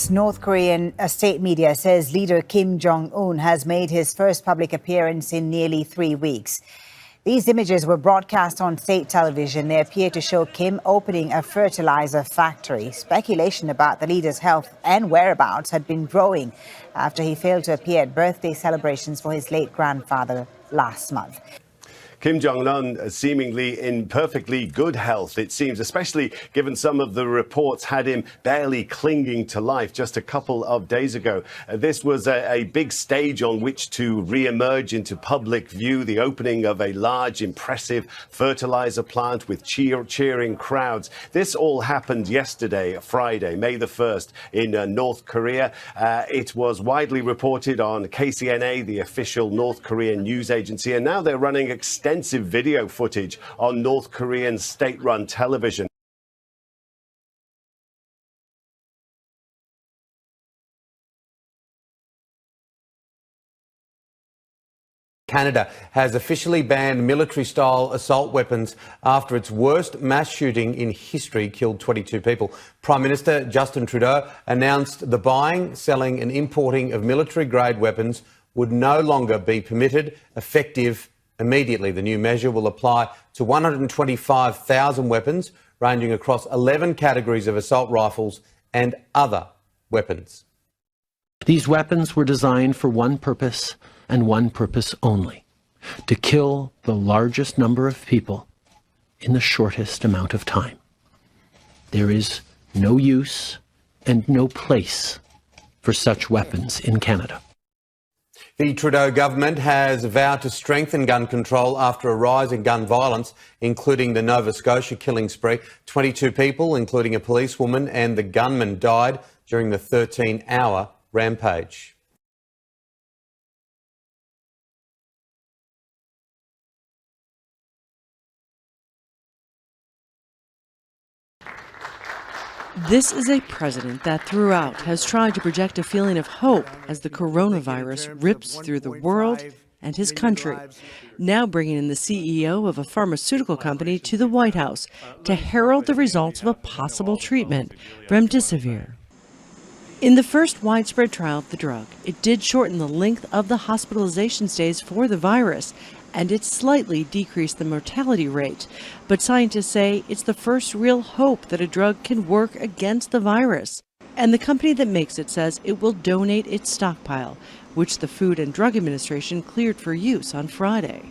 US North Korean state media says leader Kim Jong-un has made his first public appearance in nearly 3 weeks. These images were broadcast on state television. They appear to show Kim opening a fertilizer factory. Speculation about the leader's health and whereabouts had been growing after he failed to appear at birthday celebrations for his late grandfather last month. Kim Jong-un seemingly in perfectly good health, it seems, especially given some of the reports had him barely clinging to life just a couple of days ago. This was a big stage on which to re-emerge into public view, the opening of a large, impressive fertilizer plant with cheering crowds. This all happened yesterday, Friday, May the 1st, in North Korea. It was widely reported on KCNA, the official North Korean news agency, and now they're running extensive video footage on North Korean state-run television. Canada has officially banned military-style assault weapons after its worst mass shooting in history killed 22 people. Prime Minister Justin Trudeau announced the buying, selling and importing of military-grade weapons would no longer be permitted, effective immediately. The new measure will apply to 125,000 weapons, ranging across 11 categories of assault rifles and other weapons. These weapons were designed for one purpose and one purpose only: to kill the largest number of people in the shortest amount of time. There is no use and no place for such weapons in Canada. The Trudeau government has vowed to strengthen gun control after a rise in gun violence, including the Nova Scotia killing spree. 22 people, including a policewoman and the gunman, died during the 13-hour rampage. This is a president that throughout has tried to project a feeling of hope as the coronavirus rips through the world and his country, now bringing in the CEO of a pharmaceutical company to the White House to herald the results of a possible treatment, Remdesivir. In the first widespread trial of the drug, it did shorten the length of the hospitalization stays for the virus, and it slightly decreased the mortality rate. But scientists say it's the first real hope that a drug can work against the virus. And the company that makes it says it will donate its stockpile, which the Food and Drug Administration cleared for use on Friday.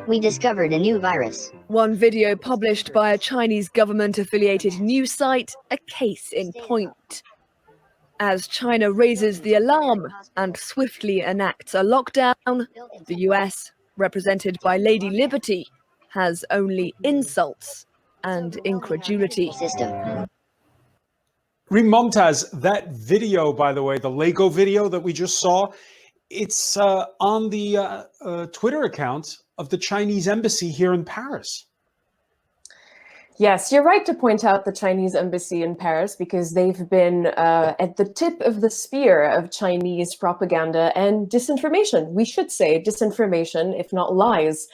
We discovered a new virus. One video published by a Chinese government-affiliated news site, a case in point. As China raises the alarm and swiftly enacts a lockdown, the US, represented by Lady Liberty, has only insults and incredulity. Reem Momtaz, that video, by the way, the Lego video that we just saw, it's on the Twitter account of the Chinese embassy here in Paris. Yes, you're right to point out the Chinese embassy in Paris, because they've been at the tip of the spear of Chinese propaganda and disinformation. We should say disinformation, if not lies.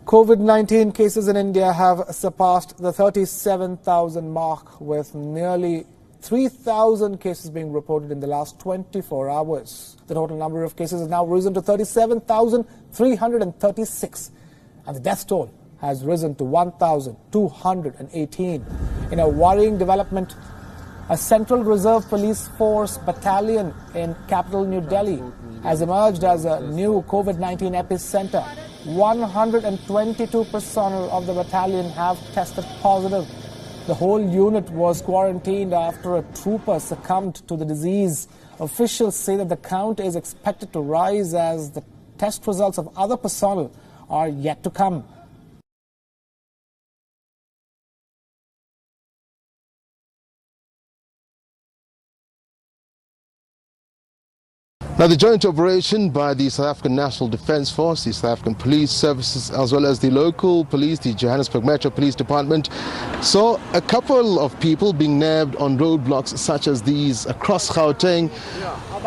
COVID-19 cases in India have surpassed the 37,000 mark, with nearly 3,000 cases being reported in the last 24 hours. The total number of cases has now risen to 37,336, and the death toll has risen to 1,218. In a worrying development, a Central Reserve Police Force battalion in capital New Delhi has emerged as a new COVID-19 epicenter. 122 personnel of the battalion have tested positive. The whole unit was quarantined after a trooper succumbed to the disease. Officials say that the count is expected to rise as the test results of other personnel are yet to come. Now, the joint operation by the South African National Defence Force, the South African Police Services, as well as the local police, the Johannesburg Metro Police Department, saw a couple of people being nabbed on roadblocks such as these across Gauteng.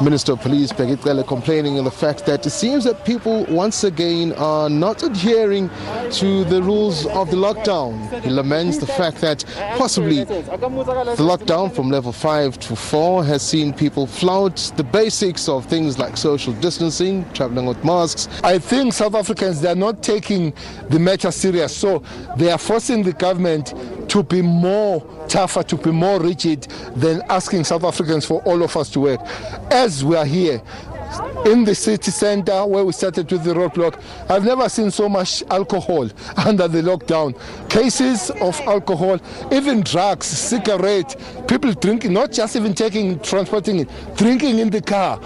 Minister of Police Perpetual complaining on the fact that it seems that people once again are not adhering to the rules of the lockdown. He laments the fact that possibly the lockdown from level 5 to 4 has seen people flout the basics of things like social distancing, traveling with masks. I think South Africans, they are not taking the matter serious, so they are forcing the government to be more tougher, to be more rigid than asking South Africans for all of us to work. As we are here in the city center where we started with the roadblock, I've never seen so much alcohol under the lockdown. Cases of alcohol, even drugs, cigarette, people drinking, not just even taking, transporting it, drinking in the car.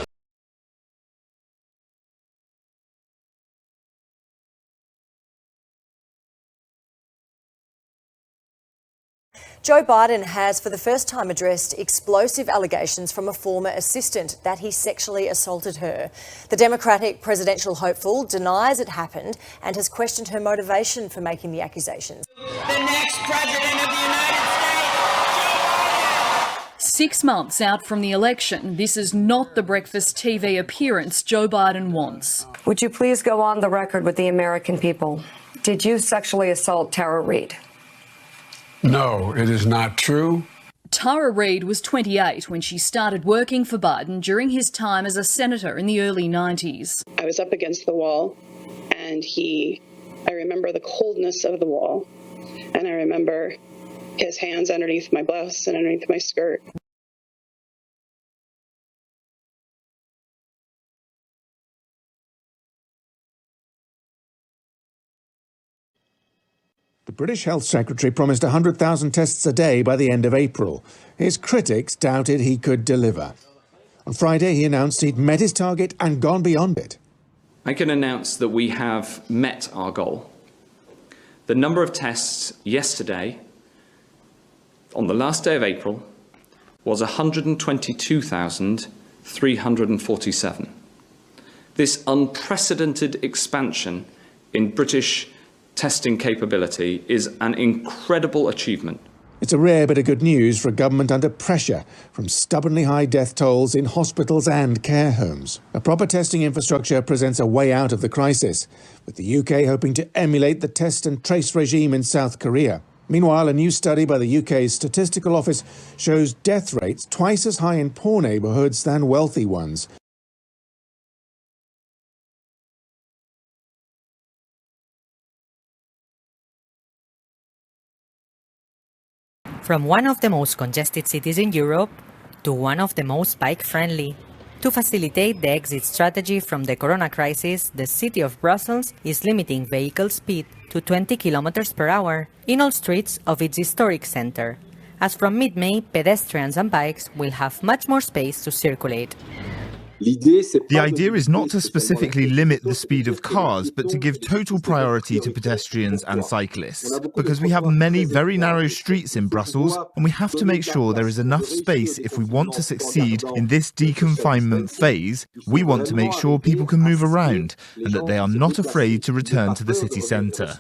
Joe Biden has for the first time addressed explosive allegations from a former assistant that he sexually assaulted her. The Democratic presidential hopeful denies it happened and has questioned her motivation for making the accusations. The next president of the United States. 6 months out from the election, this is not the breakfast TV appearance Joe Biden wants. Would you please go on the record with the American people? Did you sexually assault Tara Reid? No, it is not true. Tara Reid was 28 when she started working for Biden during his time as a senator in the early 90s. I was up against the wall, and I remember the coldness of the wall, and I remember his hands underneath my blouse and underneath my skirt. The British Health Secretary promised 100,000 tests a day by the end of April. His critics doubted he could deliver. On Friday, he announced he'd met his target and gone beyond it. I can announce that we have met our goal. The number of tests yesterday, on the last day of April, was 122,347. This unprecedented expansion in British testing capability is an incredible achievement. It's a rare bit of good news for a government under pressure from stubbornly high death tolls in hospitals and care homes. A proper testing infrastructure presents a way out of the crisis, with the UK hoping to emulate the test and trace regime in South Korea. Meanwhile, a new study by the UK's Statistical Office shows death rates twice as high in poor neighbourhoods than wealthy ones. From one of the most congested cities in Europe to one of the most bike-friendly. To facilitate the exit strategy from the corona crisis, the city of Brussels is limiting vehicle speed to 20 kilometers per hour in all streets of its historic center. As from mid-May, pedestrians and bikes will have much more space to circulate. The idea is not to specifically limit the speed of cars, but to give total priority to pedestrians and cyclists. Because we have many very narrow streets in Brussels, and we have to make sure there is enough space if we want to succeed in this deconfinement phase. We want to make sure people can move around, and that they are not afraid to return to the city centre.